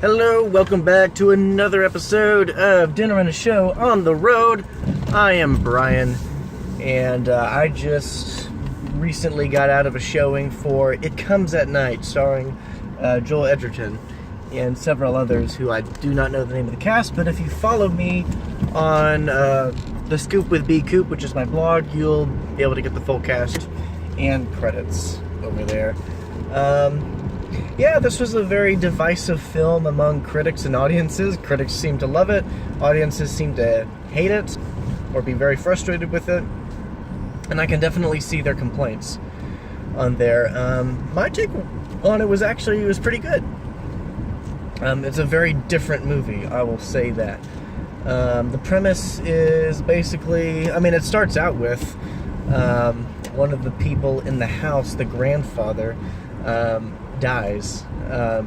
Hello, welcome back to another episode of Dinner and a Show on the Road. I am Brian, and I just recently got out of a showing for It Comes at Night, starring Joel Edgerton and several others who I do not know the name of the cast, but if you follow me on The Scoop with B. Coop, which is my blog, you'll be able to get the full cast and credits over there. Yeah, this was a very divisive film among critics and audiences. Critics seem to love it. Audiences seem to hate it or be very frustrated with it. And I can definitely see their complaints on there. My take on it was pretty good. It's a very different movie, I will say that. The premise is basically, it starts out with one of the people in the house, the grandfather, dies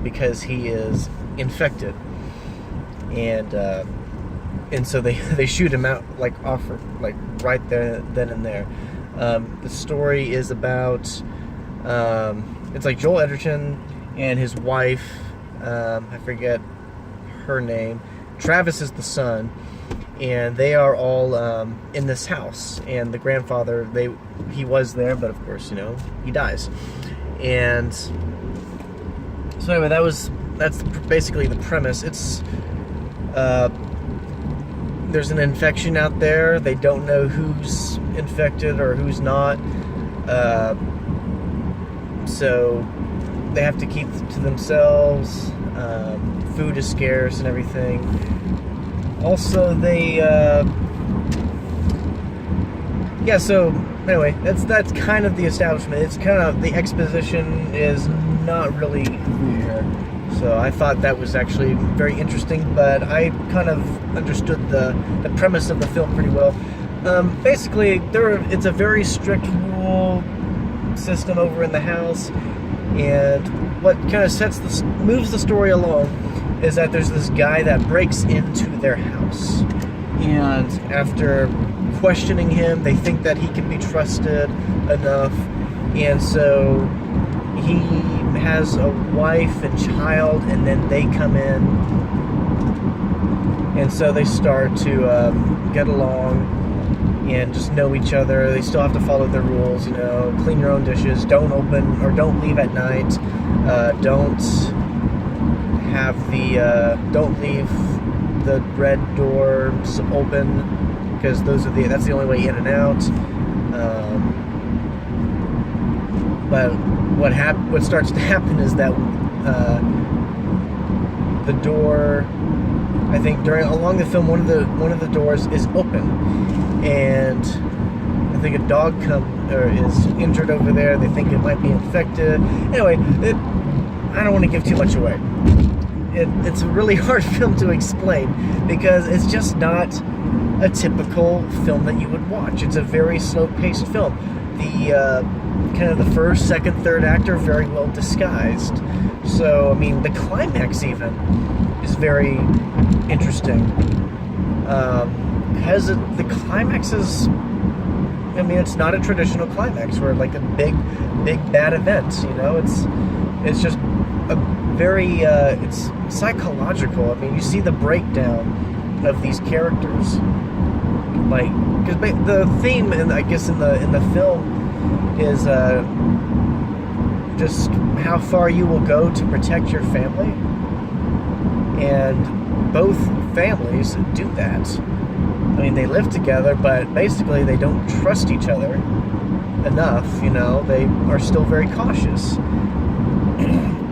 because he is infected, and so they shoot him out right there, then and there. The story is about it's like Joel Edgerton and his wife, I forget her name. Travis is the son, and they are all in this house, and the grandfather, he was there, but of course, he dies. And so anyway, that's basically the premise. It's there's an infection out there. They don't know who's infected or who's not. So they have to keep it to themselves. Food is scarce and everything. Also, so anyway, that's kind of the establishment. It's kind of, the exposition is not really clear. So I thought that was actually very interesting, but I kind of understood the premise of the film pretty well. Basically, it's a very strict rule system over in the house, and what kind of moves the story along is that there's this guy that breaks into their house, and after questioning him, they think that he can be trusted enough, and so he has a wife and child, and then they come in, and so they start to get along and just know each other. They still have to follow their rules, clean your own dishes, don't leave at night, don't leave the red doors open, because that's the only way in and out. But what starts to happen is that the door, I think along the film, one of the doors is open, and I think a dog is injured over there. They think it might be infected. Anyway, I don't want to give too much away. It's a really hard film to explain because it's just not a typical film that you would watch. It's a very slow-paced film. The kind of the first, second, third act are very well disguised. So, the climax even is very interesting. Because the climax is, it's not a traditional climax where like a big bad event, it's just a very, it's psychological. You see the breakdown of these characters. Because the theme, I guess, in the film is just how far you will go to protect your family, and both families do that. They live together, but basically they don't trust each other enough. They are still very cautious,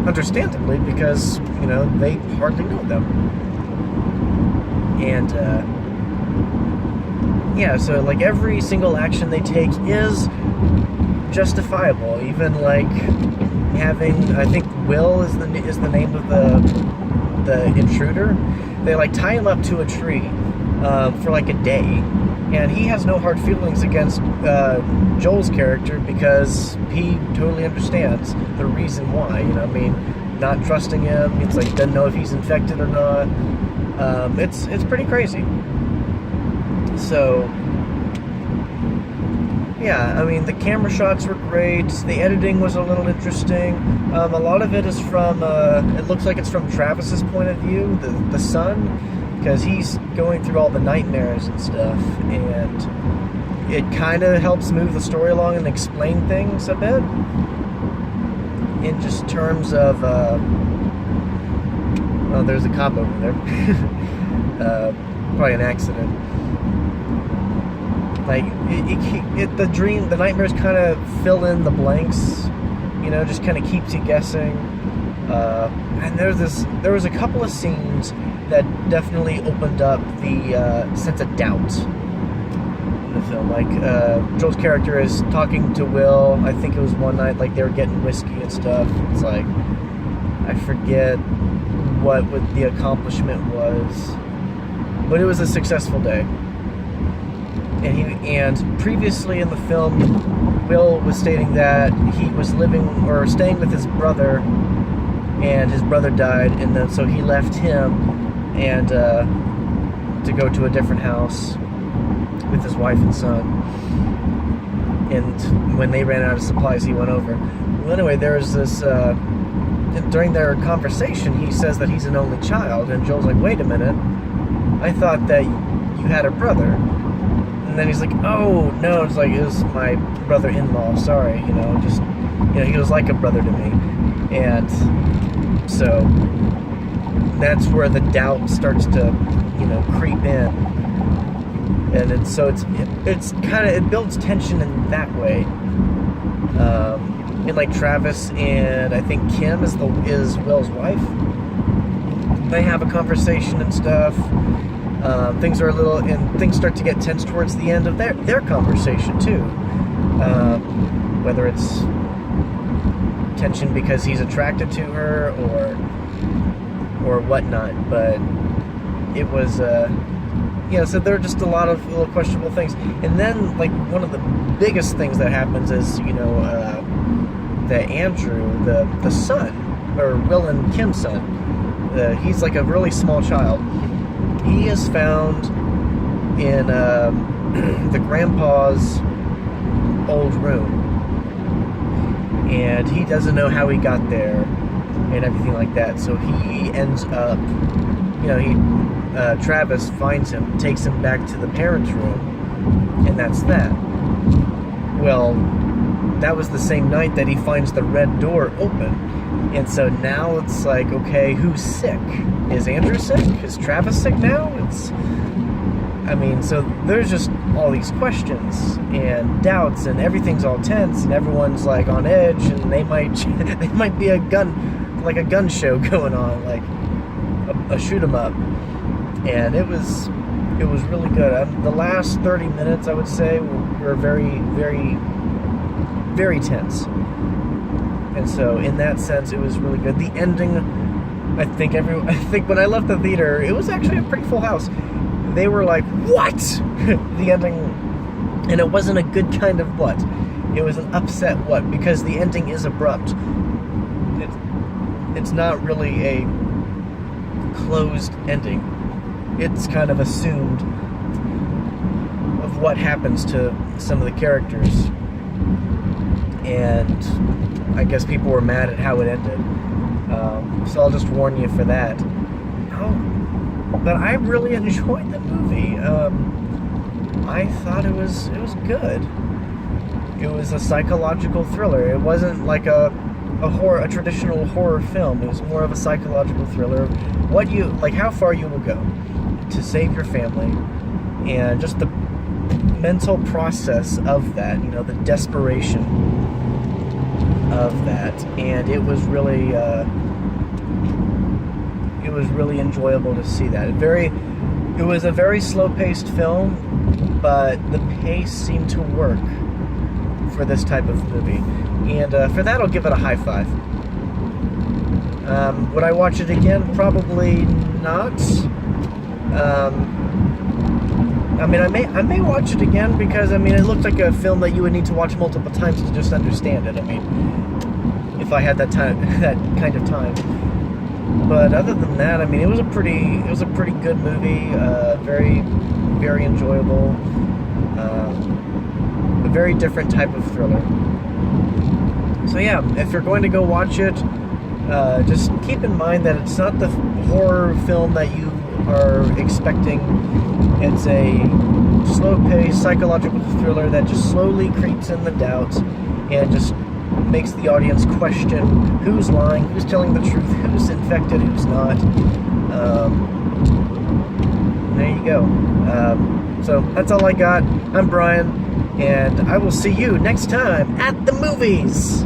understandably, because they hardly know them. And so like every single action they take is justifiable. Even like having, I think Will is the name of the intruder. They tie him up to a tree for like a day, and he has no hard feelings against Joel's character because he totally understands the reason why. Not trusting him. It's like doesn't know if he's infected or not. It's pretty crazy. So yeah, I mean, the camera shots were great. The editing was a little interesting. A lot of it is from, it looks like it's from Travis's point of view, the son, because he's going through all the nightmares and stuff, and it kind of helps move the story along and explain things a bit. In just terms of, well, there's a cop over there. Probably an accident. Like, the nightmares kind of fill in the blanks, you know, just kind of keeps you guessing. And there was a couple of scenes that definitely opened up the sense of doubt in the film. Like, Joel's character is talking to Will. I think it was one night, like, they were getting whiskey and stuff. It's like, I forget what the accomplishment was, but it was a successful day. And previously in the film, Will was stating that he was living or staying with his brother, and his brother died, and then so he left him and to go to a different house with his wife and son. And when they ran out of supplies, he went over. Well, anyway, there was this. During their conversation, he says that he's an only child, and Joel's like, "Wait a minute, I thought that you had a brother." And then he's like, "Oh no!" It's like, it was my brother-in-law. Sorry, just he was like a brother to me, and so that's where the doubt starts to creep in, and it builds tension in that way. And like Travis and I think Kim is Will's wife. They have a conversation and stuff. Things start to get tense towards the end of their conversation too. Whether it's tension because he's attracted to her or whatnot, but it was so there are just a lot of little questionable things. And then like one of the biggest things that happens is that Andrew, the son, or Will and Kim's son, he's like a really small child. He is found in the grandpa's old room, and he doesn't know how he got there and everything like that. So he ends up, Travis finds him, takes him back to the parents' room, and that's that. Well, that was the same night that he finds the red door open. And so now it's like, okay, who's sick? Is Andrew sick? Is Travis sick now? So there's just all these questions and doubts, and everything's all tense, and everyone's like on edge, and they might be a gun show going on, like a shoot 'em up. And it was really good. The last 30 minutes, I would say, were very, very, very tense. And so in that sense, it was really good. The ending, I think when I left the theater, it was actually a pretty full house. They were like, "What?" The ending, and it wasn't a good kind of what. It was an upset what, because the ending is abrupt. It's not really a closed ending. It's kind of assumed of what happens to some of the characters. And I guess people were mad at how it ended. So I'll just warn you for that. But I really enjoyed the movie. I thought it was good. It was a psychological thriller. It wasn't like a traditional horror film. It was more of a psychological thriller. How far you will go to save your family, and just the mental process of that, the desperation of that. And it was really enjoyable to see that. It was a very slow-paced film, but the pace seemed to work for this type of movie. And for that, I'll give it a high 5. Would I watch it again? Probably not. I may watch it again, because it looked like a film that you would need to watch multiple times to just understand it. If I had that kind of time. But other than that, it was a pretty good movie. Very, very enjoyable. a very different type of thriller. So yeah, if you're going to go watch it, just keep in mind that it's not the horror film that you are expecting. It's a slow-paced psychological thriller that just slowly creeps in the doubts and just makes the audience question who's lying, who's telling the truth, who's infected, who's not. There you go. So that's all I got. I'm Brian, and I will see you next time at the movies.